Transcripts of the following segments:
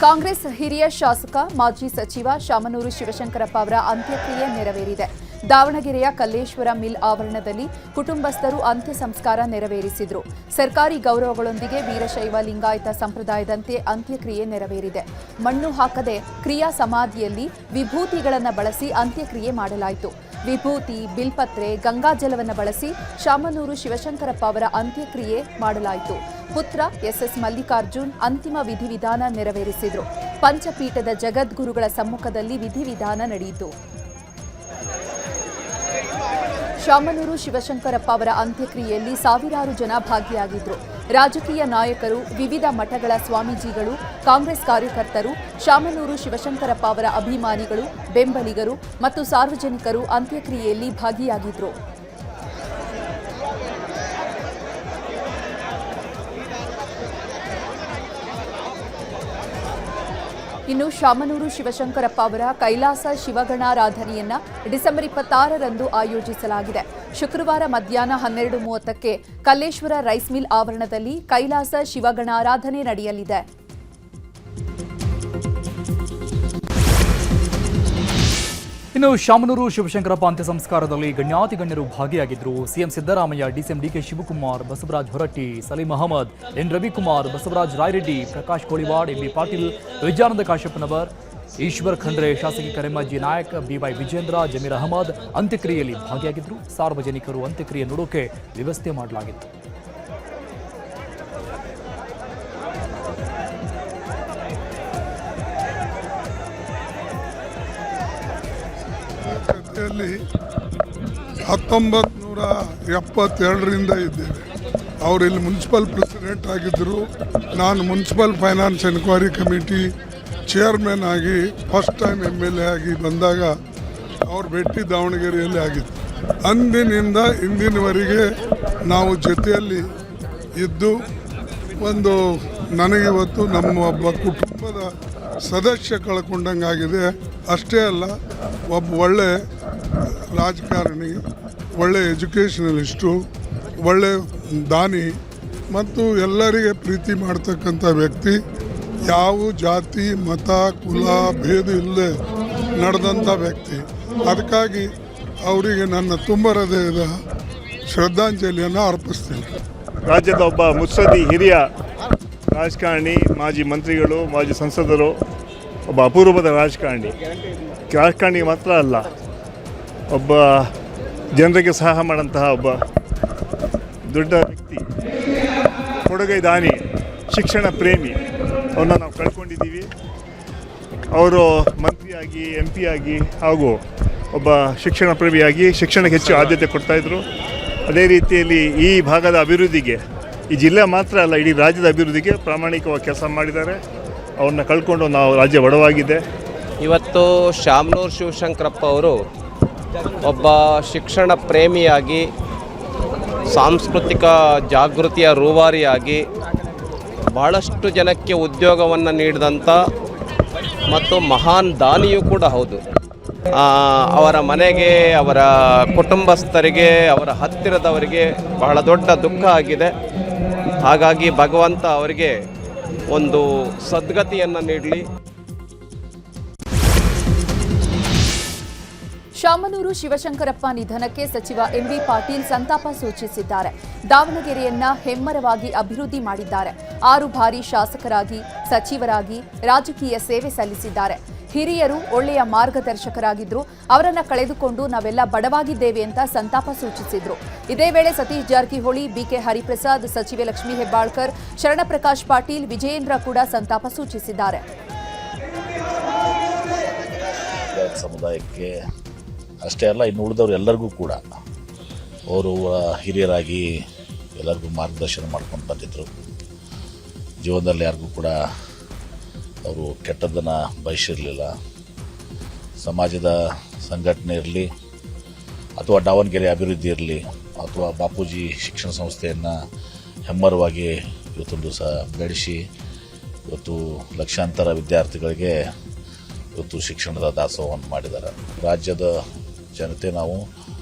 ಕಾಂಗ್ರೆಸ್ ಹಿರಿಯ ಶಾಸಕ ಮಾಜಿ ಸಚಿವ ಶಾಮನೂರು ಶಿವಶಂಕರಪ್ಪ ಅವರ ಅಂತ್ಯಕ್ರಿಯೆ ನೆರವೇರಿದೆ. ದಾವಣಗೆರೆಯ ಕಲ್ಲೇಶ್ವರ ಮಿಲ್ ಆವರಣದಲ್ಲಿ ಕುಟುಂಬಸ್ಥರು ಅಂತ್ಯ ಸಂಸ್ಕಾರ ನೆರವೇರಿಸಿದರು. ಸರ್ಕಾರಿ ಗೌರವಗಳೊಂದಿಗೆ ವೀರಶೈವ ಲಿಂಗಾಯತ ಸಂಪ್ರದಾಯದಂತೆ ಅಂತ್ಯಕ್ರಿಯೆ ನೆರವೇರಿದೆ. ಮಣ್ಣು ಹಾಕದೆ ಕ್ರಿಯಾ ಸಮಾಧಿಯಲ್ಲಿ ವಿಭೂತಿಗಳನ್ನು ಬಳಸಿ ಅಂತ್ಯಕ್ರಿಯೆ ಮಾಡಲಾಯಿತು. ವಿಭೂತಿ, ಬಿಲ್ಪತ್ರೆ, ಗಂಗಾಜಲವನ್ನು ಬಳಸಿ ಶಾಮನೂರು ಶಿವಶಂಕರಪ್ಪ ಅವರ ಅಂತ್ಯಕ್ರಿಯೆ ಮಾಡಲಾಯಿತು. ಪುತ್ರ ಎಸ್ಎಸ್ ಮಲ್ಲಿಕಾರ್ಜುನ್ ಅಂತಿಮ ವಿಧಿವಿಧಾನ ನೆರವೇರಿಸಿದರು. ಪಂಚಪೀಠದ ಜಗದ್ಗುರುಗಳ ಸಮ್ಮುಖದಲ್ಲಿ ವಿಧಿವಿಧಾನ ನಡೆಯಿತು. ಶಾಮನೂರು ಶಿವಶಂಕರಪ್ಪ ಅವರ ಅಂತ್ಯಕ್ರಿಯೆಯಲ್ಲಿ ಸಾವಿರಾರು ಜನ ಭಾಗಿಯಾಗಿದ್ದರು. ರಾಜಕೀಯ ನಾಯಕರು, ವಿವಿಧ ಮಠಗಳ ಸ್ವಾಮೀಜಿಗಳು, ಕಾಂಗ್ರೆಸ್ ಕಾರ್ಯಕರ್ತರು, ಶಾಮನೂರು ಶಿವಶಂಕರಪ್ಪ ಅವರ ಅಭಿಮಾನಿಗಳು, ಬೆಂಬಲಿಗರು ಮತ್ತು ಸಾರ್ವಜನಿಕರು ಅಂತ್ಯಕ್ರಿಯೆಯಲ್ಲಿ ಭಾಗಿಯಾಗಿದ್ದರು. ಇನ್ನು ಶಾಮನೂರು ಶಿವಶಂಕರಪ್ಪ ಅವರ ಕೈಲಾಸ ಶಿವಗಣಾರಾಧನೆಯನ್ನ ಡಿಸೆಂಬರ್ 26ರಂದು ಆಯೋಜಿಸಲಾಗಿದೆ. ಶುಕ್ರವಾರ ಮಧ್ಯಾಹ್ನ 12:30ಕ್ಕೆ ಕಲ್ಲೇಶ್ವರ ರೈಸ್ ಮಿಲ್ ಆವರಣದಲ್ಲಿ ಕೈಲಾಸ ಶಿವಗಣಾರಾಧನೆ ನಡೆಯಲಿದೆ. ಇನ್ನು ಶಾಮನೂರು ಶಿವಶಂಕರಪ್ಪ ಅಂತ್ಯ ಸಂಸ್ಕಾರದಲ್ಲಿ ಗಣ್ಯಾತಿಗಣ್ಯರು ಭಾಗಿಯಾಗಿದ್ದರು. CM Siddaramaiah, DCM DK Shivakumar, Basavaraj Horatti, Saleem Ahmed, N Ravikumar, Basavaraj Rayareddy, Prakash Koliwad, MB Patil, Vijayananda Kashappanavar, Eshwar Khandre, ಶಾಸಕಿ ಕರೆಮಜ್ಜಿ ನಾಯಕ್, ಬಿವೈ ವಿಜೇಂದ್ರ, ಜಮೀರ್ ಅಹಮದ್ ಅಂತ್ಯಕ್ರಿಯೆಯಲ್ಲಿ ಭಾಗಿಯಾಗಿದ್ದರು. ಸಾರ್ವಜನಿಕರು ಅಂತ್ಯಕ್ರಿಯೆ ನೋಡೋಕೆ ವ್ಯವಸ್ಥೆ ಮಾಡಲಾಗಿತ್ತು. ಲ್ಲಿ 1972ರಿಂದ ಇದ್ದೇವೆ. ಅವರು ಇಲ್ಲಿ ಮುನ್ಸಿಪಲ್ ಪ್ರೆಸಿಡೆಂಟ್ ಆಗಿದ್ದರು. ನಾನು municipal finance enquiry committee chairman ಆಗಿ ಫಸ್ಟ್ ಟೈಮ್ MLA ಆಗಿ ಬಂದಾಗ ಅವ್ರ ಭೇಟಿ ದಾವಣಗೆರೆಯಲ್ಲಿ ಆಗಿತ್ತು. ಅಂದಿನಿಂದ ಇಂದಿನವರೆಗೆ ನಾವು ಜೊತೆಯಲ್ಲಿ ಇದ್ದು ಒಂದು ನನಗಿವತ್ತು ನಮ್ಮ ಒಬ್ಬ ಕುಟುಂಬದ ಸದಸ್ಯ ಕಳ್ಕೊಂಡಂಗಾಗಿದೆ. ಅಷ್ಟೇ ಅಲ್ಲ, ಒಬ್ಬ ಒಳ್ಳೆ ರಾಜಕಾರಣಿ, ಒಳ್ಳೆ ಎಜುಕೇಷನಲಿಸ್ಟು, ಒಳ್ಳೆ ದಾನಿ ಮತ್ತು ಎಲ್ಲರಿಗೆ ಪ್ರೀತಿ ಮಾಡ್ತಕ್ಕಂಥ ವ್ಯಕ್ತಿ. ಯಾವ ಜಾತಿ, ಮತ, ಕುಲ ಭೇದ ಇಲ್ಲದೆ ನಡೆದಂಥ ವ್ಯಕ್ತಿ. ಅದಕ್ಕಾಗಿ ಅವರಿಗೆ ನನ್ನ ತುಂಬ ಹೃದಯದ ಶ್ರದ್ಧಾಂಜಲಿಯನ್ನು ಅರ್ಪಿಸ್ತೀನಿ. ರಾಜ್ಯದ ಒಬ್ಬ ಮುತ್ಸದ್ದಿ ಹಿರಿಯ ರಾಜಕಾರಣಿ, ಮಾಜಿ ಮಂತ್ರಿಗಳು, ಮಾಜಿ ಸಂಸದರು, ಒಬ್ಬ ಅಪೂರ್ವದ ರಾಜಕಾರಣಿ ಮಾತ್ರ ಅಲ್ಲ, ಒಬ್ಬ ಜನರಿಗೆ ಸಹಾಯ ಮಾಡೋಂತಹ ಒಬ್ಬ ದೊಡ್ಡ ವ್ಯಕ್ತಿ, ಕೊಡುಗೈ ದಾನಿ, ಶಿಕ್ಷಣ ಪ್ರೇಮಿ. ಅವನ್ನ ನಾವು ಕಳ್ಕೊಂಡಿದ್ದೀವಿ. ಅವರು ಮಂತ್ರಿಯಾಗಿ, MP ಆಗಿ ಹಾಗೂ ಒಬ್ಬ ಶಿಕ್ಷಣ ಪ್ರೇಮಿಯಾಗಿ ಶಿಕ್ಷಣಕ್ಕೆ ಹೆಚ್ಚು ಆದ್ಯತೆ ಕೊಡ್ತಾಯಿದ್ರು. ಅದೇ ರೀತಿಯಲ್ಲಿ ಈ ಭಾಗದ ಅಭಿವೃದ್ಧಿಗೆ, ಈ ಜಿಲ್ಲೆ ಮಾತ್ರ ಅಲ್ಲ ಇಡೀ ರಾಜ್ಯದ ಅಭಿವೃದ್ಧಿಗೆ ಪ್ರಾಮಾಣಿಕವಾಗಿ ಕೆಲಸ ಮಾಡಿದ್ದಾರೆ. ಅವ್ರನ್ನ ಕಳ್ಕೊಂಡು ನಾವು ರಾಜ್ಯ ಬಡವಾಗಿದೆ. ಇವತ್ತು ಶಾಮನೂರು ಶಿವಶಂಕರಪ್ಪ ಅವರು ಒಬ್ಬ ಶಿಕ್ಷಣ ಪ್ರೇಮಿಯಾಗಿ, ಸಾಂಸ್ಕೃತಿಕ ಜಾಗೃತಿಯ ರೂವಾರಿಯಾಗಿ, ಬಹಳಷ್ಟು ಜನಕ್ಕೆ ಉದ್ಯೋಗವನ್ನು ನೀಡಿದಂಥ ಮತ್ತು ಮಹಾನ್ ದಾನಿಯೂ ಕೂಡ ಹೌದು. ಅವರ ಮನೆಗೆ, ಅವರ ಕುಟುಂಬಸ್ಥರಿಗೆ, ಅವರ ಹತ್ತಿರದವರಿಗೆ ಬಹಳ ದೊಡ್ಡ ದುಃಖ ಆಗಿದೆ. ಹಾಗಾಗಿ ಭಗವಂತ ಅವರಿಗೆ ಒಂದು ಸದ್ಗತಿಯನ್ನು ನೀಡಲಿ. ಶಾಮನೂರು ಶಿವಶಂಕರಪ್ಪ ನಿಧನಕ್ಕೆ ಸಚಿವ MB ಪಾಟೀಲ್ ಸಂತಾಪ ಸೂಚಿಸಿದ್ದಾರೆ. ದಾವಣಗೆರೆಯನ್ನ ಹೆಮ್ಮರವಾಗಿ ಅಭಿವೃದ್ಧಿ ಮಾಡಿದ್ದಾರೆ. 6 ಬಾರಿ ಶಾಸಕರಾಗಿ, ಸಚಿವರಾಗಿ ರಾಜಕೀಯ ಸೇವೆ ಸಲ್ಲಿಸಿದ್ದಾರೆ. ಹಿರಿಯರು, ಒಳ್ಳೆಯ ಮಾರ್ಗದರ್ಶಕರಾಗಿದ್ದರು. ಅವರನ್ನು ಕಳೆದುಕೊಂಡು ನಾವೆಲ್ಲ ಬಡವಾಗಿದ್ದೇವೆ ಅಂತ ಸಂತಾಪ ಸೂಚಿಸಿದರು. ಇದೇ ವೇಳೆ ಸತೀಶ್ ಜಾರಕಿಹೊಳಿ, BK ಹರಿಪ್ರಸಾದ್, ಸಚಿವೆ ಲಕ್ಷ್ಮೀ ಹೆಬ್ಬಾಳ್ಕರ್, ಶರಣಪ್ರಕಾಶ್ ಪಾಟೀಲ್, ವಿಜಯೇಂದ್ರ ಕೂಡ ಸಂತಾಪ ಸೂಚಿಸಿದ್ದಾರೆ. ಸಮುದಾಯಕ್ಕೆ ಅಷ್ಟೇ ಅಲ್ಲ, ಇನ್ನು ಉಳಿದವರು ಎಲ್ಲರಿಗೂ ಕೂಡ ಅವರು ಹಿರಿಯರಾಗಿ ಎಲ್ಲರಿಗೂ ಮಾರ್ಗದರ್ಶನ ಮಾಡ್ಕೊಂಡು ಬಂದಿದ್ದರು. ಜೀವನದಲ್ಲಿ ಯಾರಿಗೂ ಕೂಡ ಅವರು ಕೆಟ್ಟದ್ದನ್ನು ಬಯಸಿರಲಿಲ್ಲ. ಸಮಾಜದ ಸಂಘಟನೆ ಇರಲಿ ಅಥವಾ ದಾವಣಗೆರೆ ಅಭಿವೃದ್ಧಿ ಇರಲಿ ಅಥವಾ ಬಾಪೂಜಿ ಶಿಕ್ಷಣ ಸಂಸ್ಥೆಯನ್ನು ಹೆಮ್ಮರವಾಗಿ ಇವತ್ತೊಂದು ದಿವಸ ಬೆಳೆಸಿ ಇವತ್ತು ಲಕ್ಷಾಂತರ ವಿದ್ಯಾರ್ಥಿಗಳಿಗೆ ಇವತ್ತು ಶಿಕ್ಷಣದ ದಾಸೋಹವನ್ನು ಮಾಡಿದ್ದಾರೆ. ರಾಜ್ಯದ ಜನತೆ ನಾವು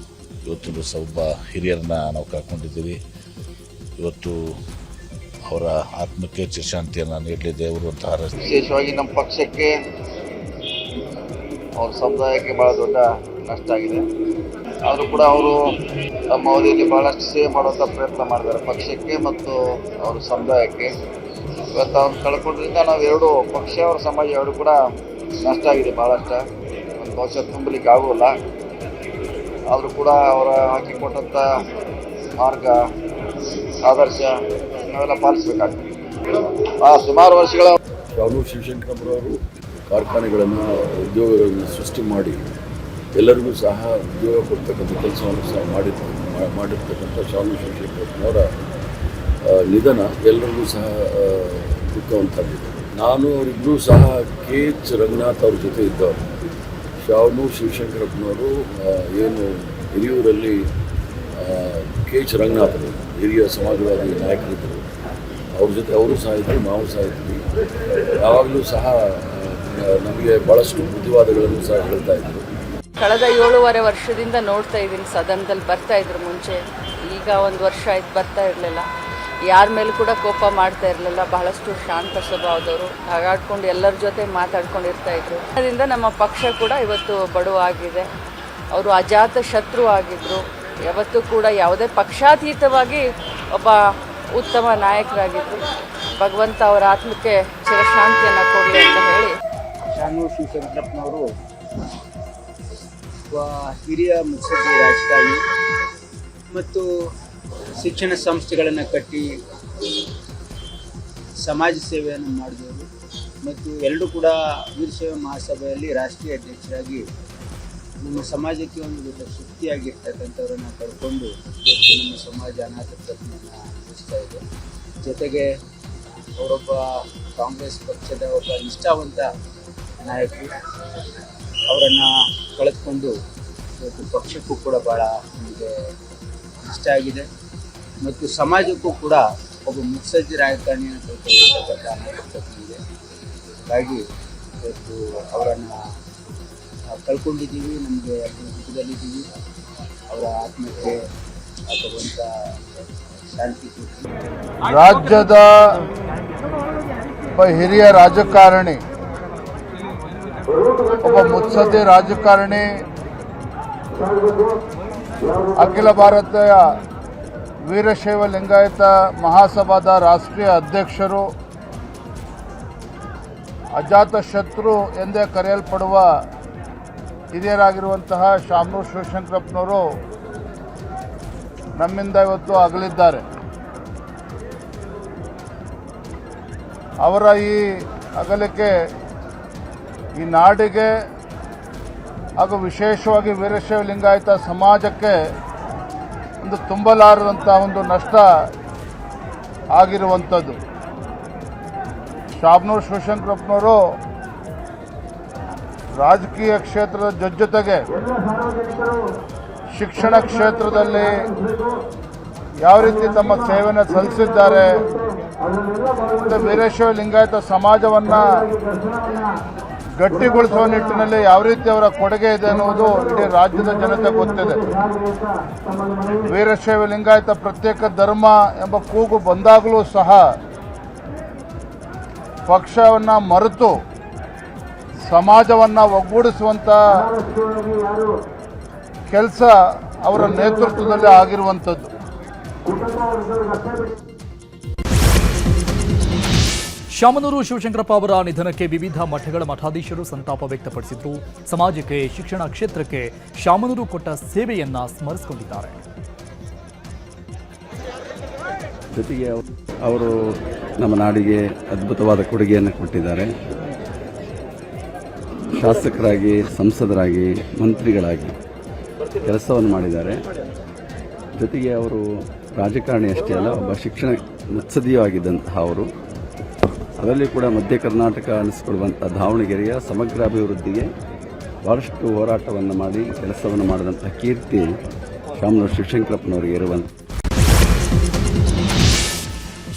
ಇವತ್ತು ದಿವಸ ಒಬ್ಬ ಹಿರಿಯರನ್ನ ನಾವು ಕಳ್ಕೊಂಡಿದ್ದೀವಿ. ಇವತ್ತು ಅವರ ಆತ್ಮಕ್ಕೆ ಚಿರಶಾಂತಿಯನ್ನು ನೀಡಲಿ ದೇವರು ಅಂತ ಹಾರೈಸ್ತೀನಿ. ವಿಶೇಷವಾಗಿ ನಮ್ಮ ಪಕ್ಷಕ್ಕೆ ಅವ್ರ ಸಮುದಾಯಕ್ಕೆ ಭಾಳ ದೊಡ್ಡ ನಷ್ಟ ಆಗಿದೆ. ಆದರೂ ಕೂಡ ಅವರು ತಮ್ಮ ಅವಧಿಯಲ್ಲಿ ಭಾಳಷ್ಟು ಸೇವೆ ಮಾಡುವಂಥ ಪ್ರಯತ್ನ ಮಾಡಿದ್ದಾರೆ ಪಕ್ಷಕ್ಕೆ ಮತ್ತು ಅವ್ರ ಸಮುದಾಯಕ್ಕೆ. ಇವತ್ತು ಅವ್ರು ಕಳ್ಕೊಂಡ್ರಿಂದ ನಾವು ಎರಡು ಪಕ್ಷ ಅವರ ಸಮಾಜ ಎರಡು ಕೂಡ ನಷ್ಟ ಆಗಿದೆ ಭಾಳಷ್ಟು. ಒಂದು ಭವಿಷ್ಯ ತುಂಬಲಿಕ್ಕೆ ಆಗೋಲ್ಲ. ಆದರೂ ಕೂಡ ಅವರ ಹಾಕಿಕೊಟ್ಟಂಥ ಮಾರ್ಗ ಆದರ್ಶ ನಾವೆಲ್ಲ ಪಾಲಿಸಬೇಕಾಗ್ತದೆ. ಸುಮಾರು ವರ್ಷಗಳ ಶಾಮನೂರು ಶಿವಶಂಕರಪ್ಪರವರು ಕಾರ್ಖಾನೆಗಳನ್ನು ಉದ್ಯೋಗಗಳನ್ನು ಸೃಷ್ಟಿ ಮಾಡಿ ಎಲ್ಲರಿಗೂ ಸಹ ಉದ್ಯೋಗ ಕೊಡ್ತಕ್ಕಂಥ ಕೆಲಸವನ್ನು ಸಹ ಮಾಡಿರ್ತಕ್ಕಂಥ ಶಾಮನೂರು ಶಿವಶಂಕರಪ್ಪನವರ ನಿಧನ ಎಲ್ಲರಿಗೂ ಸಹ ದುಃಖವಂತಾಗಿದೆ. ನಾನು ಅವರಿಬ್ಬರೂ ಸಹ KH ರಂಗನಾಥ್ ಅವ್ರ ಜೊತೆ ಇದ್ದವರು. ಶಾಮನೂರು ಶಿವಶಂಕರಪ್ಪನವರು ಏನು ಹಿರಿಯೂರಲ್ಲಿ KH ರಂಗನಾಥರು ಹಿರಿಯ ಸಮಾಜವಾದಿ ನಾಯಕರಿದ್ದರು. ಅವ್ರ ಜೊತೆ ಅವರು ಸಹ ಇದ್ದರು, ನಾವು ಸಹ ಇದ್ವಿ. ಯಾವಾಗಲೂ ಸಹ ನಮಗೆ ಭಾಳಷ್ಟು ಬುದ್ಧಿವಾದಗಳನ್ನು ಸಹ ಹೇಳ್ತಾ ಇದ್ದರು. ಕಳೆದ 7.5 ವರ್ಷದಿಂದ ನೋಡ್ತಾ ಇದ್ದೀನಿ, ಸದನದಲ್ಲಿ ಬರ್ತಾ ಇದ್ರು ಮುಂಚೆ. ಈಗ 1 ವರ್ಷ ಆಯ್ತು ಬರ್ತಾ ಇರಲಿಲ್ಲ. ಯಾರ ಮೇಲೂ ಕೂಡ ಕೋಪ ಮಾಡ್ತಾ ಇರಲಿಲ್ಲ. ಬಹಳಷ್ಟು ಶಾಂತ ಸ್ವಭಾವದವರು, ಹಾಗಾಡ್ಕೊಂಡು ಎಲ್ಲರ ಜೊತೆ ಮಾತಾಡ್ಕೊಂಡಿರ್ತಾ ಇದ್ರು. ಅದರಿಂದ ನಮ್ಮ ಪಕ್ಷ ಕೂಡ ಇವತ್ತು ಬಡವಾಗಿದೆ. ಅವರು ಅಜಾತ ಶತ್ರು ಆಗಿದ್ದರು. ಯಾವತ್ತೂ ಕೂಡ ಯಾವುದೇ ಪಕ್ಷಾತೀತವಾಗಿ ಒಬ್ಬ ಉತ್ತಮ ನಾಯಕರಾಗಿದ್ದರು. ಭಗವಂತ ಅವರ ಆತ್ಮಕ್ಕೆ ಚಿರಶಾಂತಿಯನ್ನು ಕೊಡಲಿ ಅಂತ ಹೇಳಿ. ಶಾಮನೂರು ಶಿವಶಂಕರಪ್ಪನವರು ಒಬ್ಬ ಹಿರಿಯ ಮುತ್ಸದ್ದಿ ರಾಜಕಾರಣಿ ಮತ್ತು ಶಿಕ್ಷಣ ಸಂಸ್ಥೆಗಳನ್ನು ಕಟ್ಟಿ ಸಮಾಜ ಸೇವೆಯನ್ನು ಮಾಡಿದವರು ಮತ್ತು ಎಲ್ಲರೂ ಕೂಡ ವೀರಶೈವ ಮಹಾಸಭೆಯಲ್ಲಿ ರಾಷ್ಟ್ರೀಯ ಅಧ್ಯಕ್ಷರಾಗಿ ನಮ್ಮ ಸಮಾಜಕ್ಕೆ ಒಂದು ದೊಡ್ಡ ಶಕ್ತಿಯಾಗಿರ್ತಕ್ಕಂಥವ್ರನ್ನ ಕಳ್ಕೊಂಡು ನಮ್ಮ ಸಮಾಜ ಅನಾಥ ಪ್ರಜ್ಞೆಯನ್ನು ಅನುಭವಿಸ್ತಾ ಇದೆ. ಜೊತೆಗೆ ಅವರೊಬ್ಬ ಕಾಂಗ್ರೆಸ್ ಪಕ್ಷದ ಒಬ್ಬ ನಿಷ್ಠಾವಂತ ನಾಯಕರು. ಅವರನ್ನು ಕಳೆದುಕೊಂಡು ಇವತ್ತು ಪಕ್ಷಕ್ಕೂ ಕೂಡ ಭಾಳ ನಮಗೆ ಇಷ್ಟ ಆಗಿದೆ ಮತ್ತು ಸಮಾಜಕ್ಕೂ ಕೂಡ ಒಬ್ಬ ಮುತ್ಸದ್ದಿ ರಾಜಕಾರಣಿಯನ್ನು ಕಳ್ಕೊಂಡಿರ್ತಕ್ಕಂಥ ಅನಾಥಪ್ರಜ್ಞೆ. ಹಾಗಾಗಿ ಇವತ್ತು ಅವರನ್ನು ಕಳ್ಕೊಂಡಿದ್ದೀವಿ, ನಮಗೆ ದುಃಖದಲ್ಲಿದ್ದೀವಿ. ಅವರ ಆತ್ಮಕ್ಕೆ ಭಗವಂತ ಶಾಂತಿ ಕೊಟ್ಟು. ರಾಜ್ಯದ ಒಬ್ಬ ಹಿರಿಯ ರಾಜಕಾರಣಿ, ಒಬ್ಬ ಮುತ್ಸದ್ದಿ ರಾಜಕಾರಣಿ, ಅಖಿಲ ಭಾರತೀಯ ವೀರಶೈವ ಲಿಂಗಾಯತ ಮಹಾಸಭಾದ ರಾಷ್ಟ್ರೀಯ ಅಧ್ಯಕ್ಷರು, ಅಜಾತ ಶತ್ರು ಎಂದೇ ಕರೆಯಲ್ಪಡುವ ಹಿರಿಯರಾಗಿರುವಂತಹ ಶಾಮನೂರು ಶಿವಶಂಕರಪ್ಪನವರು ನಮ್ಮಿಂದ ಇವತ್ತು ಅಗಲಿದ್ದಾರೆ. ಅವರ ಈ ಅಗಲಿಕೆ ಈ ನಾಡಿಗೆ ಹಾಗೂ ವಿಶೇಷವಾಗಿ ವೀರಶೈವ ಲಿಂಗಾಯತ ಸಮಾಜಕ್ಕೆ ಒಂದು ತುಂಬಲಾರದಂಥ ಒಂದು ನಷ್ಟ ಆಗಿರುವಂಥದ್ದು. ಶಾಮನೂರು ಶಿವಶಂಕರಪ್ಪನವರು ರಾಜಕೀಯ ಕ್ಷೇತ್ರದ ಜೊತೆಗೆ ಶಿಕ್ಷಣ ಕ್ಷೇತ್ರದಲ್ಲಿ ಯಾವ ರೀತಿ ತಮ್ಮ ಸೇವೆಯನ್ನು ಸಲ್ಲಿಸಿದ್ದಾರೆ, ಮತ್ತು ವೀರಶೈವ ಲಿಂಗಾಯತ ಸಮಾಜವನ್ನು ಗಟ್ಟಿಗೊಳಿಸುವ ನಿಟ್ಟಿನಲ್ಲಿ ಯಾವ ರೀತಿ ಅವರ ಕೊಡುಗೆ ಇದೆ ಅನ್ನುವುದು ಇಡೀ ರಾಜ್ಯದ ಜನತೆ ಗೊತ್ತಿದೆ. ವೀರಶೈವ ಲಿಂಗಾಯತ ಪ್ರತ್ಯೇಕ ಧರ್ಮ ಎಂಬ ಕೂಗು ಬಂದಾಗಲೂ ಸಹ ಪಕ್ಷವನ್ನು ಮರೆತು ಸಮಾಜವನ್ನು ಒಗ್ಗೂಡಿಸುವಂಥ ಕೆಲಸ ಅವರ ನೇತೃತ್ವದಲ್ಲಿ ಆಗಿರುವಂಥದ್ದು. ಶಾಮನೂರು ಶಿವಶಂಕರಪ್ಪ ಅವರ ನಿಧನಕ್ಕೆ ವಿವಿಧ ಮಠಗಳ ಮಠಾಧೀಶರು ಸಂತಾಪ ವ್ಯಕ್ತಪಡಿಸಿದ್ರು. ಸಮಾಜಕ್ಕೆ, ಶಿಕ್ಷಣ ಕ್ಷೇತ್ರಕ್ಕೆ ಶಾಮನೂರು ಕೊಟ್ಟ ಸೇವೆಯನ್ನ ಸ್ಮರಿಸಿಕೊಂಡಿದ್ದಾರೆ. ಜೊತೆಗೆ ಅವರು ನಮ್ಮ ನಾಡಿಗೆ ಅದ್ಭುತವಾದ ಕೊಡುಗೆಯನ್ನು ಕೊಟ್ಟಿದ್ದಾರೆ. ಶಾಸಕರಾಗಿ, ಸಂಸದರಾಗಿ, ಮಂತ್ರಿಗಳಾಗಿ ಕೆಲಸವನ್ನು ಮಾಡಿದ್ದಾರೆ. ಜೊತೆಗೆ ಅವರು ರಾಜಕಾರಣಿ ಅಷ್ಟೇ ಅಲ್ಲ, ಒಬ್ಬ ಶಿಕ್ಷಣ ಮುತ್ಸದ್ದಿಯೂ ಆಗಿದ್ದಂತಹ ಅವರು. ಅದರಲ್ಲಿ ಕೂಡ ಮಧ್ಯ ಕರ್ನಾಟಕ ಅನ್ನಿಸ್ಕೊಳ್ಳುವಂಥ ದಾವಣಗೆರೆಯ ಸಮಗ್ರ ಅಭಿವೃದ್ಧಿಗೆ ಭಾಳಷ್ಟು ಹೋರಾಟವನ್ನು ಮಾಡಿ ಕೆಲಸವನ್ನು ಮಾಡಿದಂಥ ಕೀರ್ತಿ ಶಾಮನೂರು ಶಿವಶಂಕರಪ್ಪನವರಿಗೆ ಇರುವಂಥ.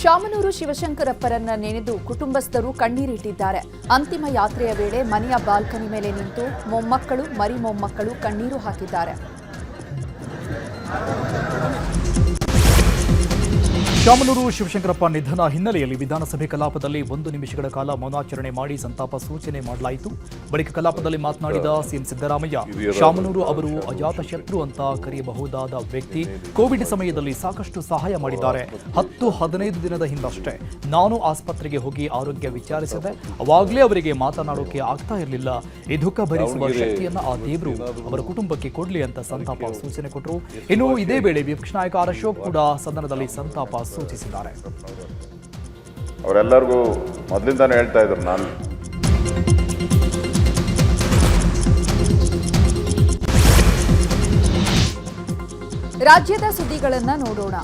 ಶಾಮನೂರು ಶಿವಶಂಕರಪ್ಪರನ್ನ ನೆನೆದು ಕುಟುಂಬಸ್ಥರು ಕಣ್ಣೀರಿಟ್ಟಿದ್ದಾರೆ. ಅಂತಿಮ ಯಾತ್ರೆಯ ವೇಳೆ ಮನೆಯ ಬಾಲ್ಕನಿ ಮೇಲೆ ನಿಂತು ಮೊಮ್ಮಕ್ಕಳು, ಮರಿ ಮೊಮ್ಮಕ್ಕಳು ಕಣ್ಣೀರು ಹಾಕಿದ್ದಾರೆ. ಶಾಮನೂರು ಶಿವಶಂಕರಪ್ಪ ನಿಧನ ಹಿನ್ನೆಲೆಯಲ್ಲಿ ವಿಧಾನಸಭೆ ಕಲಾಪದಲ್ಲಿ 1 ನಿಮಿಷಗಳ ಕಾಲ ಮೌನಾಚರಣೆ ಮಾಡಿ ಸಂತಾಪ ಸೂಚನೆ ಮಾಡಲಾಯಿತು. ಬಳಿಕ ಕಲಾಪದಲ್ಲಿ ಮಾತನಾಡಿದ ಸಿಎಂ ಸಿದ್ದರಾಮಯ್ಯ, ಶಾಮನೂರು ಅವರು ಅಜಾತಶತ್ರು ಅಂತ ಕರೆಯಬಹುದಾದ ವ್ಯಕ್ತಿ. ಕೋವಿಡ್ ಸಮಯದಲ್ಲಿ ಸಾಕಷ್ಟು ಸಹಾಯ ಮಾಡಿದ್ದಾರೆ. 10-15 ದಿನದ ಹಿಂದಷ್ಟೇ ನಾನು ಆಸ್ಪತ್ರೆಗೆ ಹೋಗಿ ಆರೋಗ್ಯ ವಿಚಾರಿಸಿದೆ. ಅವಾಗಲೇ ಅವರಿಗೆ ಮಾತನಾಡೋಕೆ ಆಗ್ತಾ ಇರಲಿಲ್ಲ. ಈ ದುಃಖ ಭರಿಸುವ ಶಕ್ತಿಯನ್ನ ಆ ದೇವರು ಅವರ ಕುಟುಂಬಕ್ಕೆ ಕೊಡ್ಲಿ ಅಂತ ಸಂತಾಪ ಸೂಚನೆ ಕೊಟ್ಟರು. ಇನ್ನು ಇದೇ ವೇಳೆ ವಿಪಕ್ಷ ನಾಯಕ ಅಶೋಕ್ ಕೂಡ ಸದನದಲ್ಲಿ ಸಂತಾಪ ಸೂಚಿಸಿದ್ದಾರೆ. ಅವರೆಲ್ಲರಿಗೂ ಮೊದಲಿಂದಾನೇ ಹೇಳ್ತಾ ಇದ್ರು, ನಾನು ರಾಜ್ಯದ ಸುದ್ದಿಗಳನ್ನ ನೋಡೋಣ.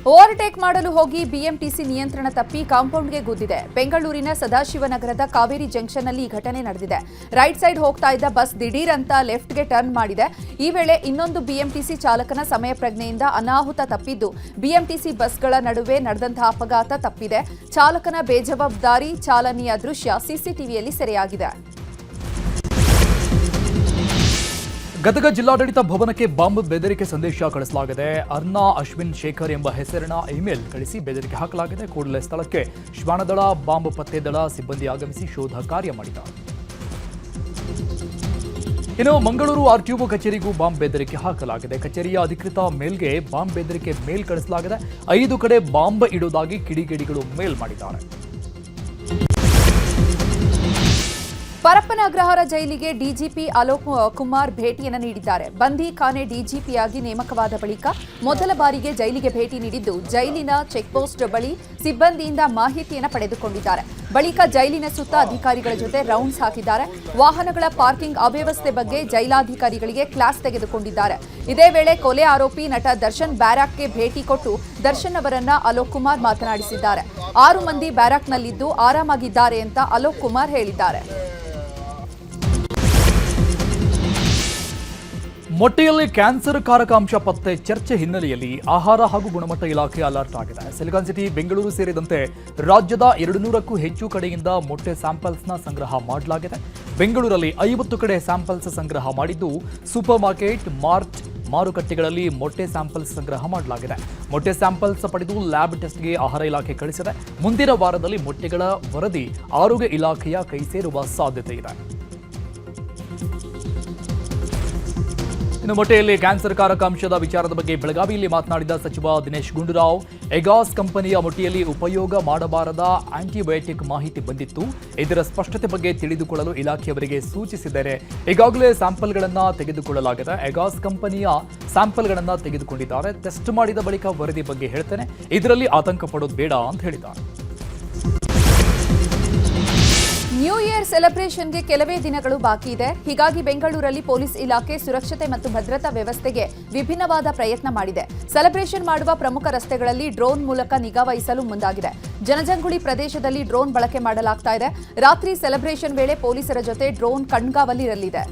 ಓವರ್ಟೇಕ್ ಮಾಡಲು ಹೋಗಿ ಬಿಎಂಟಿಸಿ ನಿಯಂತ್ರಣ ತಪ್ಪಿ ಕಾಂಪೌಂಡ್ಗೆ ಗುದ್ದಿದೆ. ಬೆಂಗಳೂರಿನ ಸದಾಶಿವನಗರದ ಕಾವೇರಿ ಜಂಕ್ಷನ್ನಲ್ಲಿ ಈ ಘಟನೆ ನಡೆದಿದೆ. ರೈಟ್ ಸೈಡ್ ಹೋಗ್ತಾ ಇದ್ದ ಬಸ್ ದಿಢೀರ್ ಅಂತ ಲೆಫ್ಟ್ಗೆ ಟರ್ನ್ ಮಾಡಿದೆ. ಈ ವೇಳೆ ಇನ್ನೊಂದು ಬಿಎಂಟಿಸಿ ಚಾಲಕನ ಸಮಯ ಪ್ರಜ್ಞೆಯಿಂದ ಅನಾಹುತ ತಪ್ಪಿದ್ದು ಬಿಎಂಟಿಸಿ ಬಸ್ಗಳ ನಡುವೆ ನಡೆದಂತಹ ಅಪಘಾತ ತಪ್ಪಿದೆ. ಚಾಲಕನ ಬೇಜವಾಬ್ದಾರಿ ಚಾಲನೆಯ ದೃಶ್ಯ ಸಿಸಿಟಿವಿಯಲ್ಲಿ ಸೆರೆಯಾಗಿದೆ. ಗದಗ ಜಿಲ್ಲಾಡಳಿತ ಭವನಕ್ಕೆ ಬಾಂಬ್ ಬೆದರಿಕೆ ಸಂದೇಶ ಕಳಿಸಲಾಗಿದೆ. ಅರ್ನಾ ಅಶ್ವಿನ್ ಶೇಖರ್ ಎಂಬ ಹೆಸರಿನ ಇಮೇಲ್ ಕಳಿಸಿ ಬೆದರಿಕೆ ಹಾಕಲಾಗಿದೆ. ಕೂಡಲೇ ಸ್ಥಳಕ್ಕೆ ಶ್ವಾನದಳ, ಬಾಂಬ್ ಪತ್ತೆ ದಳ ಸಿಬ್ಬಂದಿ ಆಗಮಿಸಿ ಶೋಧ ಕಾರ್ಯ ಮಾಡಿದ್ದಾರೆ. ಇನ್ನು ಮಂಗಳೂರು ಆರ್ಟಿಒ ಕಚೇರಿಗೂ ಬಾಂಬ್ ಬೆದರಿಕೆ ಹಾಕಲಾಗಿದೆ. ಕಚೇರಿಯ ಅಧಿಕೃತ ಮೇಲ್ಗೆ ಬಾಂಬ್ ಬೆದರಿಕೆ ಮೇಲ್ ಕಳಿಸಲಾಗಿದೆ. 5 ಕಡೆ ಬಾಂಬ್ ಇಡುವುದಾಗಿ ಕಿಡಿಗೇಡಿಗಳು ಮೇಲ್ ಮಾಡಿದ್ದಾರೆ. ಪರಪ್ಪನ ಅಗ್ರಹಾರ ಜೈಲಿಗೆ ಡಿಜಿಪಿ ಅಲೋಕ್ ಕುಮಾರ್ ಭೇಟಿಯನ್ನು ನೀಡಿದ್ದಾರೆ. ಬಂಧಿಖಾನೆ ಡಿಜಿಪಿಯಾಗಿ ನೇಮಕವಾದ ಬಳಿಕ ಮೊದಲ ಬಾರಿಗೆ ಜೈಲಿಗೆ ಭೇಟಿ ನೀಡಿದ್ದು ಜೈಲಿನ ಚೆಕ್ಪೋಸ್ಟ್ ಬಳಿ ಸಿಬ್ಬಂದಿಯಿಂದ ಮಾಹಿತಿಯನ್ನು ಪಡೆದುಕೊಂಡಿದ್ದಾರೆ. ಬಳಿಕ ಜೈಲಿನ ಸುತ್ತ ಅಧಿಕಾರಿಗಳ ಜೊತೆ ರೌಂಡ್ಸ್ ಹಾಕಿದ್ದಾರೆ. ವಾಹನಗಳ ಪಾರ್ಕಿಂಗ್ ಅವ್ಯವಸ್ಥೆ ಬಗ್ಗೆ ಜೈಲಾಧಿಕಾರಿಗಳಿಗೆ ಕ್ಲಾಸ್ ತೆಗೆದುಕೊಂಡಿದ್ದಾರೆ. ಇದೇ ವೇಳೆ ಕೊಲೆ ಆರೋಪಿ ನಟ ದರ್ಶನ್ ಬ್ಯಾರಾಕ್ಗೆ ಭೇಟಿ ಕೊಟ್ಟು ದರ್ಶನ್ ಅವರನ್ನ ಅಲೋಕ್ ಕುಮಾರ್ ಮಾತನಾಡಿಸಿದ್ದಾರೆ. 6 ಮಂದಿ ಬ್ಯಾರಾಕ್ನಲ್ಲಿದ್ದು ಆರಾಮಾಗಿದ್ದಾರೆ ಅಂತ ಅಲೋಕ್ ಕುಮಾರ್ ಹೇಳಿದ್ದಾರೆ. ಮೊಟ್ಟೆಯಲ್ಲಿ ಕ್ಯಾನ್ಸರ್ ಕಾರಕ ಅಂಶ ಪತ್ತೆ ಚರ್ಚೆ ಹಿನ್ನೆಲೆಯಲ್ಲಿ ಆಹಾರ ಹಾಗೂ ಗುಣಮಟ್ಟ ಇಲಾಖೆ ಅಲರ್ಟ್ ಆಗಿದೆ. ಸಿಲಿಕಾನ್ ಸಿಟಿ, ಬೆಂಗಳೂರು ಸೇರಿದಂತೆ ರಾಜ್ಯದ 200ಕ್ಕೂ ಹೆಚ್ಚು ಕಡೆಯಿಂದ ಮೊಟ್ಟೆ ಸ್ಯಾಂಪಲ್ಸ್ನ ಸಂಗ್ರಹ ಮಾಡಲಾಗಿದೆ. ಬೆಂಗಳೂರಲ್ಲಿ 50 ಕಡೆ ಸ್ಯಾಂಪಲ್ಸ್ ಸಂಗ್ರಹ ಮಾಡಿದ್ದು ಸೂಪರ್ ಮಾರ್ಕೆಟ್, ಮಾರುಕಟ್ಟೆಗಳಲ್ಲಿ ಮೊಟ್ಟೆ ಸ್ಯಾಂಪಲ್ಸ್ ಸಂಗ್ರಹ ಮಾಡಲಾಗಿದೆ. ಮೊಟ್ಟೆ ಸ್ಯಾಂಪಲ್ಸ್ ಪಡೆದು ಲ್ಯಾಬ್ ಟೆಸ್ಟ್ಗೆ ಆಹಾರ ಇಲಾಖೆ ಕಳಿಸಿದೆ. ಮುಂದಿನ ವಾರದಲ್ಲಿ ಮೊಟ್ಟೆಗಳ ವರದಿ ಆರೋಗ್ಯ ಇಲಾಖೆಯ ಕೈ ಸೇರುವ ಸಾಧ್ಯತೆ ಇದೆ. ಇನ್ನು ಮೊಟ್ಟೆಯಲ್ಲಿ ಕ್ಯಾನ್ಸರ್ ಕಾರಕ ಅಂಶದ ವಿಚಾರದ ಬಗ್ಗೆ ಬೆಳಗಾವಿಯಲ್ಲಿ ಮಾತನಾಡಿದ ಸಚಿವ ದಿನೇಶ್ ಗುಂಡೂರಾವ್, ಎಗಾಸ್ ಕಂಪನಿಯ ಮೊಟ್ಟೆಯಲ್ಲಿ ಉಪಯೋಗ ಮಾಡಬಾರದ ಆಂಟಿಬಯೋಟಿಕ್ ಮಾಹಿತಿ ಬಂದಿತ್ತು. ಇದರ ಸ್ಪಷ್ಟತೆ ಬಗ್ಗೆ ತಿಳಿದುಕೊಳ್ಳಲು ಇಲಾಖೆಯವರಿಗೆ ಸೂಚಿಸಿದ್ದಾರೆ. ಈಗಾಗಲೇ ಸ್ಯಾಂಪಲ್ಗಳನ್ನು ತೆಗೆದುಕೊಳ್ಳಲಾಗಿದೆ. ಎಗಾಸ್ ಕಂಪನಿಯ ಸ್ಯಾಂಪಲ್ಗಳನ್ನು ತೆಗೆದುಕೊಂಡಿದ್ದಾರೆ. ಟೆಸ್ಟ್ ಮಾಡಿದ ಬಳಿಕ ವರದಿ ಬಗ್ಗೆ ಹೇಳ್ತೇನೆ. ಇದರಲ್ಲಿ ಆತಂಕ ಪಡೋದು ಬೇಡ ಅಂತ ಹೇಳಿದ್ದಾರೆ. ನ್ಯೂ ಇಯರ್ ಸೆಲೆಬ್ರೇಷನ್ಗೆ ಕೆಲವೇ ದಿನಗಳು ಬಾಕಿ ಇದೆ. ಹೀಗಾಗಿ ಬೆಂಗಳೂರಲ್ಲಿ ಪೊಲೀಸ್ ಇಲಾಖೆ ಸುರಕ್ಷತೆ ಮತ್ತು ಭದ್ರತಾ ವ್ಯವಸ್ಥೆಗೆ ವಿಭಿನ್ನವಾದ ಪ್ರಯತ್ನ ಮಾಡಿದೆ. ಸೆಲೆಬ್ರೇಷನ್ ಮಾಡುವ ಪ್ರಮುಖ ರಸ್ತೆಗಳಲ್ಲಿ ಡ್ರೋನ್ ಮೂಲಕ ನಿಗಾ ವಹಿಸಲು ಮುಂದಾಗಿದೆ. ಜನಜಂಗುಳಿ ಪ್ರದೇಶದಲ್ಲಿ ಡ್ರೋನ್ ಬಳಕೆ ಮಾಡಲಾಗ್ತಾ ಇದೆ. ರಾತ್ರಿ ಸೆಲೆಬ್ರೇಷನ್ ವೇಳೆ ಪೊಲೀಸರ ಜೊತೆ ಡ್ರೋನ್ ಕಣ್ಗಾವಲಿರಲಿದೆ.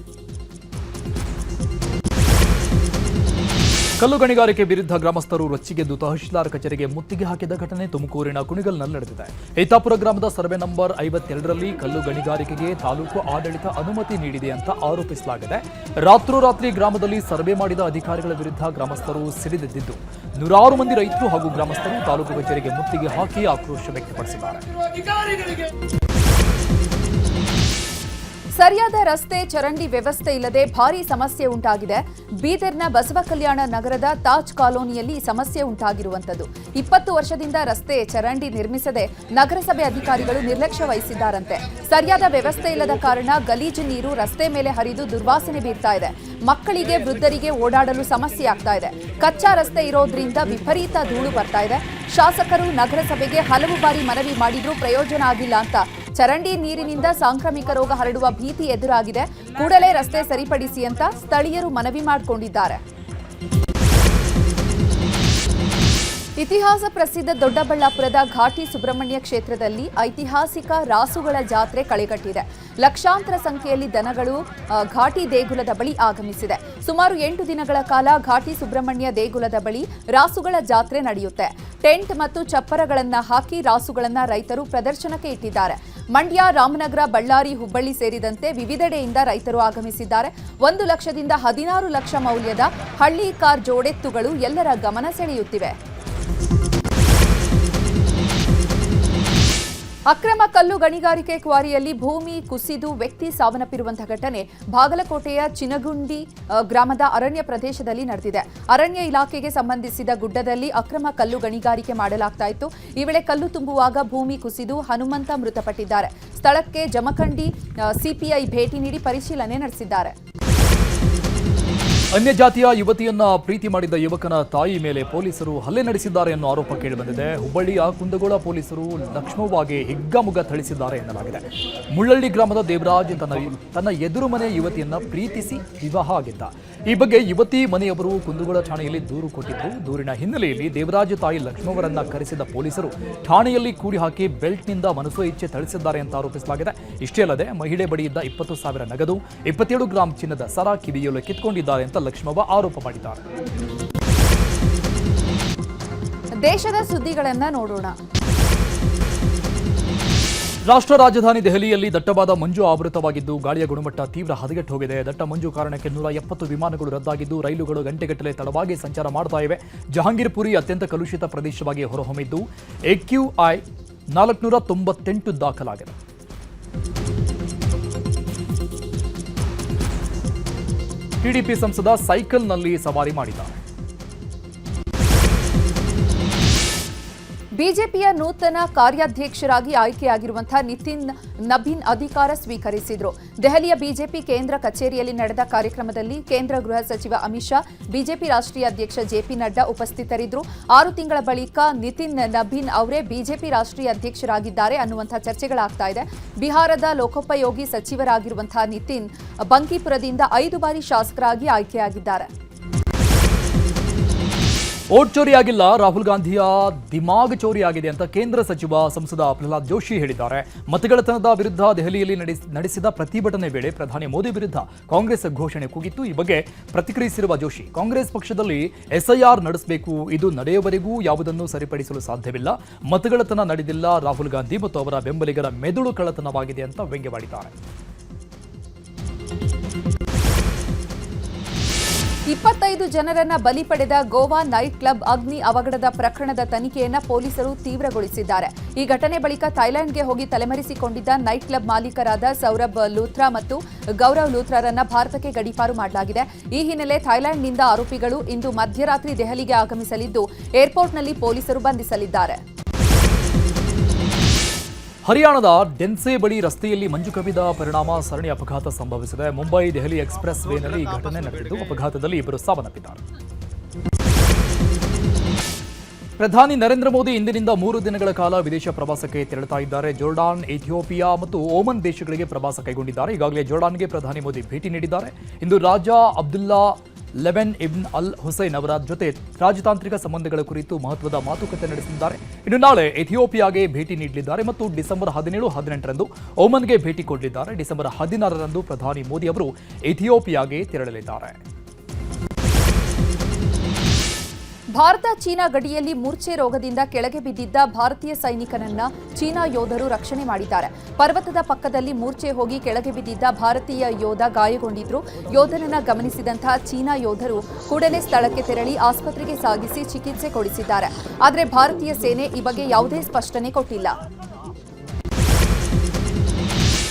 ಕಲ್ಲು ಗಣಿಗಾರಿಕೆ ವಿರುದ್ಧ ಗ್ರಾಮಸ್ಥರು ರೊಚ್ಚಿಗೆದ್ದು ತಹಶೀಲ್ದಾರ್ ಕಚೇರಿಗೆ ಮುತ್ತಿಗೆ ಹಾಕಿದ ಘಟನೆ ತುಮಕೂರಿನ ಕುಣಿಗಲ್ನಲ್ಲಿ ನಡೆದಿದೆ. ಏತಾಪುರ ಗ್ರಾಮದ ಸರ್ವೆ ನಂಬರ್ 52ರಲ್ಲಿ ಕಲ್ಲು ಗಣಿಗಾರಿಕೆಗೆ ತಾಲೂಕು ಆಡಳಿತ ಅನುಮತಿ ನೀಡಿದೆ ಅಂತ ಆರೋಪಿಸಲಾಗಿದೆ. ರಾತ್ರೋರಾತ್ರಿ ಗ್ರಾಮದಲ್ಲಿ ಸರ್ವೆ ಮಾಡಿದ ಅಧಿಕಾರಿಗಳ ವಿರುದ್ಧ ಗ್ರಾಮಸ್ಥರು ಸಿಡಿದೆದ್ದಿದ್ದು ನೂರಾರು ಮಂದಿ ರೈತರು ಹಾಗೂ ಗ್ರಾಮಸ್ಥರು ತಾಲೂಕು ಕಚೇರಿಗೆ ಮುತ್ತಿಗೆ ಹಾಕಿ ಆಕ್ರೋಶ ವ್ಯಕ್ತಪಡಿಸಿದ್ದಾರೆ. ಸರಿಯಾದ ರಸ್ತೆ, ಚರಂಡಿ ವ್ಯವಸ್ಥೆ ಇಲ್ಲದೆ ಭಾರೀ ಸಮಸ್ಯೆ ಉಂಟಾಗಿದೆ. ಬೀದರ್ನ ಬಸವ ಕಲ್ಯಾಣ ನಗರದ ತಾಜ್ ಕಾಲೋನಿಯಲ್ಲಿ ಸಮಸ್ಯೆ ಉಂಟಾಗಿರುವಂಥದ್ದು. 20 ವರ್ಷದಿಂದ ರಸ್ತೆ, ಚರಂಡಿ ನಿರ್ಮಿಸದೆ ನಗರಸಭೆ ಅಧಿಕಾರಿಗಳು ನಿರ್ಲಕ್ಷ್ಯ ವಹಿಸಿದ್ದಾರಂತೆ. ಸರಿಯಾದ ವ್ಯವಸ್ಥೆ ಇಲ್ಲದ ಕಾರಣ ಗಲೀಜು ನೀರು ರಸ್ತೆ ಮೇಲೆ ಹರಿದು ದುರ್ವಾಸನೆ ಬೀರ್ತಾ ಇದೆ. ಮಕ್ಕಳಿಗೆ, ವೃದ್ಧರಿಗೆ ಓಡಾಡಲು ಸಮಸ್ಯೆ ಆಗ್ತಾ ಇದೆ. ಕಚ್ಚಾ ರಸ್ತೆ ಇರೋದ್ರಿಂದ ವಿಪರೀತ ಧೂಳು ಬರ್ತಾ ಇದೆ. ಶಾಸಕರು ನಗರಸಭೆಗೆ ಹಲವು ಬಾರಿ ಮನವಿ ಮಾಡಿದ್ರೂ ಪ್ರಯೋಜನ ಆಗಿಲ್ಲ ಅಂತ ಚರಂಡಿ ನೀರಿನಿಂದ ಸಾಂಕ್ರಾಮಿಕ ರೋಗ ಹರಡುವ ಭೀತಿ ಎದುರಾಗಿದೆ. ಕೂಡಲೇ ರಸ್ತೆ ಸರಿಪಡಿಸಿ ಅಂತ ಸ್ಥಳೀಯರು ಮನವಿ ಮಾಡಿಕೊಂಡಿದ್ದಾರೆ. ಇತಿಹಾಸ ಪ್ರಸಿದ್ಧ ದೊಡ್ಡಬಳ್ಳಾಪುರದ ಘಾಟಿ ಸುಬ್ರಹ್ಮಣ್ಯ ಕ್ಷೇತ್ರದಲ್ಲಿ ಐತಿಹಾಸಿಕ ರಾಸುಗಳ ಜಾತ್ರೆ ಕಳೆಗಟ್ಟಿದೆ. ಲಕ್ಷಾಂತರ ಸಂಖ್ಯೆಯಲ್ಲಿ ದನಗಳು ಘಾಟಿ ದೇಗುಲದ ಬಳಿ ಆಗಮಿಸಿದೆ. ಸುಮಾರು 8 ದಿನಗಳ ಕಾಲ ಘಾಟಿ ಸುಬ್ರಹ್ಮಣ್ಯ ದೇಗುಲದ ಬಳಿ ರಾಸುಗಳ ಜಾತ್ರೆ ನಡೆಯುತ್ತೆ. ಟೆಂಟ್ ಮತ್ತು ಚಪ್ಪರಗಳನ್ನು ಹಾಕಿ ರಾಸುಗಳನ್ನು ರೈತರು ಪ್ರದರ್ಶನಕ್ಕೆ ಇಟ್ಟಿದ್ದಾರೆ. ಮಂಡ್ಯ, ರಾಮನಗರ, ಬಳ್ಳಾರಿ, ಹುಬ್ಬಳ್ಳಿ ಸೇರಿದಂತೆ ವಿವಿಧೆಡೆಯಿಂದ ರೈತರು ಆಗಮಿಸಿದ್ದಾರೆ. 1 ಲಕ್ಷದಿಂದ 16 ಲಕ್ಷ ಮೌಲ್ಯದ ಹಳ್ಳಿ ಕಾರ್ ಜೋಡೆತ್ತುಗಳು ಎಲ್ಲರ ಗಮನ ಸೆಳೆಯುತ್ತಿವೆ. ಅಕ್ರಮ ಕಲ್ಲು ಗಣಿಗಾರಿಕೆ ಕ್ವಾರಿಯಲ್ಲಿ ಭೂಮಿ ಕುಸಿದು ವ್ಯಕ್ತಿ ಸಾವನ್ನಪ್ಪಿರುವಂತಹ ಘಟನೆ ಬಾಗಲಕೋಟೆಯ ಚಿನಗುಂಡಿ ಗ್ರಾಮದ ಅರಣ್ಯ ಪ್ರದೇಶದಲ್ಲಿ ನಡೆದಿದೆ. ಅರಣ್ಯ ಇಲಾಖೆಗೆ ಸಂಬಂಧಿಸಿದ ಗುಡ್ಡದಲ್ಲಿ ಅಕ್ರಮ ಕಲ್ಲು ಗಣಿಗಾರಿಕೆ ಮಾಡಲಾಗ್ತಾ ಇತ್ತು. ಈ ವೇಳೆ ಕಲ್ಲು ತುಂಬುವಾಗ ಭೂಮಿ ಕುಸಿದು ಹನುಮಂತ ಮೃತಪಟ್ಟಿದ್ದಾರೆ. ಸ್ಥಳಕ್ಕೆ ಜಮಖಂಡಿ ಸಿಪಿಐ ಭೇಟಿ ನೀಡಿ ಪರಿಶೀಲನೆ ನಡೆಸಿದ್ದಾರೆ. ಅನ್ಯ ಜಾತಿಯ ಯುವತಿಯನ್ನ ಪ್ರೀತಿ ಮಾಡಿದ ಯುವಕನ ತಾಯಿ ಮೇಲೆ ಪೊಲೀಸರು ಹಲ್ಲೆ ನಡೆಸಿದ್ದಾರೆ ಎನ್ನುವ ಆರೋಪ ಕೇಳಿಬಂದಿದೆ. ಹುಬ್ಬಳ್ಳಿಯ ಕುಂದಗೋಳ ಪೊಲೀಸರು ಲಕ್ಷ್ಮವ್ವಗೆ ಹಿಗ್ಗಾಮುಗ್ಗ ಥಳಿಸಿದ್ದಾರೆ ಎನ್ನಲಾಗಿದೆ. ಮುಳ್ಳಳ್ಳಿ ಗ್ರಾಮದ ದೇವರಾಜ್ ತನ್ನ ಎದುರು ಮನೆ ಯುವತಿಯನ್ನ ಪ್ರೀತಿಸಿ ವಿವಾಹ ಆಗಿದ್ದ. ಈ ಬಗ್ಗೆ ಯುವತಿ ಮನೆಯವರು ಕುಂದಗೋಳ ಠಾಣೆಯಲ್ಲಿ ದೂರು ಕೊಟ್ಟಿದ್ದು, ದೂರಿನ ಹಿನ್ನೆಲೆಯಲ್ಲಿ ದೇವರಾಜ್ ತಾಯಿ ಲಕ್ಷ್ಮವ್ವರನ್ನ ಕರೆಸಿದ ಪೊಲೀಸರು ಠಾಣೆಯಲ್ಲಿ ಕೂಡಿ ಹಾಕಿ ಬೆಲ್ಟ್ನಿಂದ ಮನಸೋ ಇಚ್ಛೆ ಥಳಿಸಿದ್ದಾರೆ ಅಂತ ಆರೋಪಿಸಲಾಗಿದೆ. ಇಷ್ಟೇ ಅಲ್ಲದೆ ಮಹಿಳೆ ಬಳಿಯಿದ್ದ 20,000 ನಗದು, 27 ಗ್ರಾಂ ಚಿನ್ನದ ಸರ, ಕಿವಿಯೋಲೆ ಕಿತ್ಕೊಂಡಿದ್ದಾರೆ ಅಂತ ಲಕ್ಷ್ಮವ್ವ ಆರೋಪ ಮಾಡಿದ್ದಾರೆ. ದೇಶದ ಸುದ್ದಿಗಳನ್ನ ನೋಡೋಣ. ರಾಷ್ಟ್ರ ರಾಜಧಾನಿ ದೆಹಲಿಯಲ್ಲಿ ದಟ್ಟವಾದ ಮಂಜು ಆವೃತವಾಗಿದ್ದು ಗಾಳಿಯ ಗುಣಮಟ್ಟ ತೀವ್ರ ಹದಗೆಟ್ಟು ಹೋಗಿದೆ. ದಟ್ಟ ಮಂಜು ಕಾರಣಕ್ಕೆ 170 ವಿಮಾನಗಳು ರದ್ದಾಗಿದ್ದು ರೈಲುಗಳು ಗಂಟೆಗಟ್ಟಲೆ ತಡವಾಗಿ ಸಂಚಾರ ಮಾಡ್ತಾ ಇವೆ. ಜಹಾಂಗೀರ್ಪುರಿ ಅತ್ಯಂತ ಕಲುಷಿತ ಪ್ರದೇಶವಾಗಿ ಹೊರಹೊಮ್ಮಿದ್ದು AQI 498 ದಾಖಲಾಗಿದೆ. ಟಿಡಿಪಿ ಸಂಸದ ಸೈಕಲ್ನಲ್ಲಿ ಸವಾರಿ ಮಾಡಿದ್ದಾರೆ. ಬಿಜೆಪಿಯ ನೂತನ ಕಾರ್ಯಾಧ್ಯಕ್ಷರಾಗಿ ಆಯ್ಕೆಯಾಗಿರುವಂತಹ ನಿತಿನ್ ನಬೀನ್ ಅಧಿಕಾರ ಸ್ವೀಕರಿಸಿದರು. ದೆಹಲಿಯ ಬಿಜೆಪಿ ಕೇಂದ್ರ ಕಚೇರಿಯಲ್ಲಿ ನಡೆದ ಕಾರ್ಯಕ್ರಮದಲ್ಲಿ ಕೇಂದ್ರ ಗೃಹ ಸಚಿವ ಅಮಿತ್ ಶಾ, ಬಿಜೆಪಿ ರಾಷ್ಟ್ರೀಯ ಅಧ್ಯಕ್ಷ JP ನಡ್ಡಾ ಉಪಸ್ಥಿತರಿದ್ದರು. 6 ತಿಂಗಳ ಬಳಿಕ ನಿತಿನ್ ನಬೀನ್ ಅವರೇ ಬಿಜೆಪಿ ರಾಷ್ಟ್ರೀಯ ಅಧ್ಯಕ್ಷರಾಗಿದ್ದಾರೆ ಅನ್ನುವಂತಹ ಚರ್ಚೆಗಳಾಗ್ತಾ ಇದೆ. ಬಿಹಾರದ ಲೋಕೋಪಯೋಗಿ ಸಚಿವರಾಗಿರುವಂತಹ ನಿತಿನ್ ಬಂಕಿಪುರದಿಂದ 5 ಬಾರಿ ಶಾಸಕರಾಗಿ ಆಯ್ಕೆಯಾಗಿದ್ದಾರೆ. ಓಟ್ ಚೋರಿಯಾಗಿಲ್ಲ, ರಾಹುಲ್ ಗಾಂಧಿಯ ದಿಮಾಗ್ ಚೋರಿಯಾಗಿದೆ ಅಂತ ಕೇಂದ್ರ ಸಚಿವ ಸಂಸದ ಪ್ರಹ್ಲಾದ್ ಜೋಶಿ ಹೇಳಿದ್ದಾರೆ. ಮತಗಳ್ಳತನದ ವಿರುದ್ಧ ದೆಹಲಿಯಲ್ಲಿ ನಡೆಸಿದ ಪ್ರತಿಭಟನೆ ವೇಳೆ ಪ್ರಧಾನಿ ಮೋದಿ ವಿರುದ್ಧ ಕಾಂಗ್ರೆಸ್ ಘೋಷಣೆ ಕೂಗಿತ್ತು. ಈ ಬಗ್ಗೆ ಪ್ರತಿಕ್ರಿಯಿಸಿರುವ ಜೋಶಿ, ಕಾಂಗ್ರೆಸ್ ಪಕ್ಷದಲ್ಲಿ SIR ನಡೆಸಬೇಕು, ಇದು ನಡೆಯುವವರೆಗೂ ಯಾವುದನ್ನು ಸರಿಪಡಿಸಲು ಸಾಧ್ಯವಿಲ್ಲ. ಮತಗಳ್ಳತನ ನಡೆದಿಲ್ಲ, ರಾಹುಲ್ ಗಾಂಧಿ ಮತ್ತು ಅವರ ಬೆಂಬಲಿಗರ ಮೆದುಳು ಕಳ್ಳತನವಾಗಿದೆ ಅಂತ ವ್ಯಂಗ್ಯವಾಡಿದ್ದಾರೆ. 25 ಜನರನ್ನ ಬಲಿ ಪಡೆದ ಗೋವಾ ನೈಟ್ ಕ್ಲಬ್ ಅಗ್ನಿ ಅವಘಡದ ಪ್ರಕರಣದ ತನಿಖೆಯನ್ನ ಪೊಲೀಸರು ತೀವ್ರಗೊಳಿಸಿದ್ದಾರೆ. ಈ ಘಟನೆ ಬಳಿಕ ಥೈಲ್ಯಾಂಡ್ಗೆ ಹೋಗಿ ತಲೆಮರೆಸಿಕೊಂಡಿದ್ದ ನೈಟ್ ಕ್ಲಬ್ ಮಾಲೀಕರಾದ ಸೌರಭ್ ಲೂಥ್ರಾ ಮತ್ತು ಗೌರವ್ ಲೂಥ್ರಾರನ್ನ ಭಾರತಕ್ಕೆ ಗಡೀಪಾರು ಮಾಡಲಾಗಿದೆ. ಈ ಹಿನ್ನೆಲೆ ಥೈಲ್ಯಾಂಡ್ನಿಂದ ಆರೋಪಿಗಳು ಇಂದು ಮಧ್ಯರಾತ್ರಿ ದೆಹಲಿಗೆ ಆಗಮಿಸಲಿದ್ದು ಏರ್ಪೋರ್ಟ್ನಲ್ಲಿ ಪೊಲೀಸರು ಬಂಧಿಸಲಿದ್ದಾರೆ. ಹರಿಯಾಣದ ಡೆನ್ಸೆ ಬಳಿ ರಸ್ತೆಯಲ್ಲಿ ಮಂಜು ಕವಿದ ಪರಿಣಾಮ ಸರಣಿ ಅಪಘಾತ ಸಂಭವಿಸಿದೆ. ಮುಂಬೈ ದೆಹಲಿ ಎಕ್ಸ್ಪ್ರೆಸ್ ವೇನಲ್ಲಿ ಈ ಘಟನೆ ನಡೆದಿದ್ದು ಅಪಘಾತದಲ್ಲಿ 2 ಸಾವನ್ನಪ್ಪಿದ್ದಾರೆ. ಪ್ರಧಾನಿ ನರೇಂದ್ರ ಮೋದಿ ಇಂದಿನಿಂದ 3 ದಿನಗಳ ಕಾಲ ವಿದೇಶ ಪ್ರವಾಸಕ್ಕೆ ತೆರಳುತ್ತಾ ಇದ್ದಾರೆ. ಜೋರ್ಡಾನ್, ಇಥಿಯೋಪಿಯಾ ಮತ್ತು ಓಮನ್ ದೇಶಗಳಿಗೆ ಪ್ರವಾಸ ಕೈಗೊಂಡಿದ್ದಾರೆ. ಈಗಾಗಲೇ ಜೋರ್ಡಾನ್ಗೆ ಪ್ರಧಾನಿ ಮೋದಿ ಭೇಟಿ ನೀಡಿದ್ದಾರೆ. ಇಂದು ರಾಜ ಅಬ್ದುಲ್ಲಾ ಲೆಬೆನ್ ಇಬ್ನ್ ಅಲ್ ಹುಸೈನ್ ಅವರ ಜೊತೆ ರಾಜತಾಂತ್ರಿಕ ಸಂಬಂಧಗಳ ಕುರಿತು ಮಹತ್ವದ ಮಾತುಕತೆ ನಡೆಸಿದ್ದಾರೆ. ಇನ್ನು ನಾಳೆ ಇಥಿಯೋಪಿಯಾಗೆ ಭೇಟಿ ನೀಡಲಿದ್ದಾರೆ ಮತ್ತು ಡಿಸೆಂಬರ್ 17, 18ರಂದು ಓಮನ್ಗೆ ಭೇಟಿ ಕೊಡಲಿದ್ದಾರೆ. ಡಿಸೆಂಬರ್ 16ರಂದು ಪ್ರಧಾನಿ ಮೋದಿ ಅವರು ಇಥಿಯೋಪಿಯಾಗೆ ತೆರಳಲಿದ್ದಾರೆ. ಭಾರತ ಚೀನಾ ಗಡಿಯಲ್ಲಿ ಮೂರ್ಛೆ ರೋಗದಿಂದ ಕೆಳಗೆ ಬಿದ್ದಿದ್ದ ಭಾರತೀಯ ಸೈನಿಕನನ್ನ ಚೀನಾ ಯೋಧರು ರಕ್ಷಣೆ ಮಾಡಿದ್ದಾರೆ. ಪರ್ವತದ ಪಕ್ಕದಲ್ಲಿ ಮೂರ್ಛೆ ಹೋಗಿ ಕೆಳಗೆ ಬಿದ್ದಿದ್ದ ಭಾರತೀಯ ಯೋಧ ಗಾಯಗೊಂಡಿದ್ರು. ಯೋಧನನ್ನ ಗಮನಿಸಿದಂತಹ ಚೀನಾ ಯೋಧರು ಕೂಡಲೇ ಸ್ಥಳಕ್ಕೆ ತೆರಳಿ ಆಸ್ಪತ್ರೆಗೆ ಸಾಗಿಸಿ ಚಿಕಿತ್ಸೆ ಕೊಡಿಸಿದ್ದಾರೆ. ಆದರೆ ಭಾರತೀಯ ಸೇನೆ ಈ ಬಗ್ಗೆ ಯಾವುದೇ ಸ್ಪಷ್ಟನೆ ಕೊಟ್ಟಿಲ್ಲ.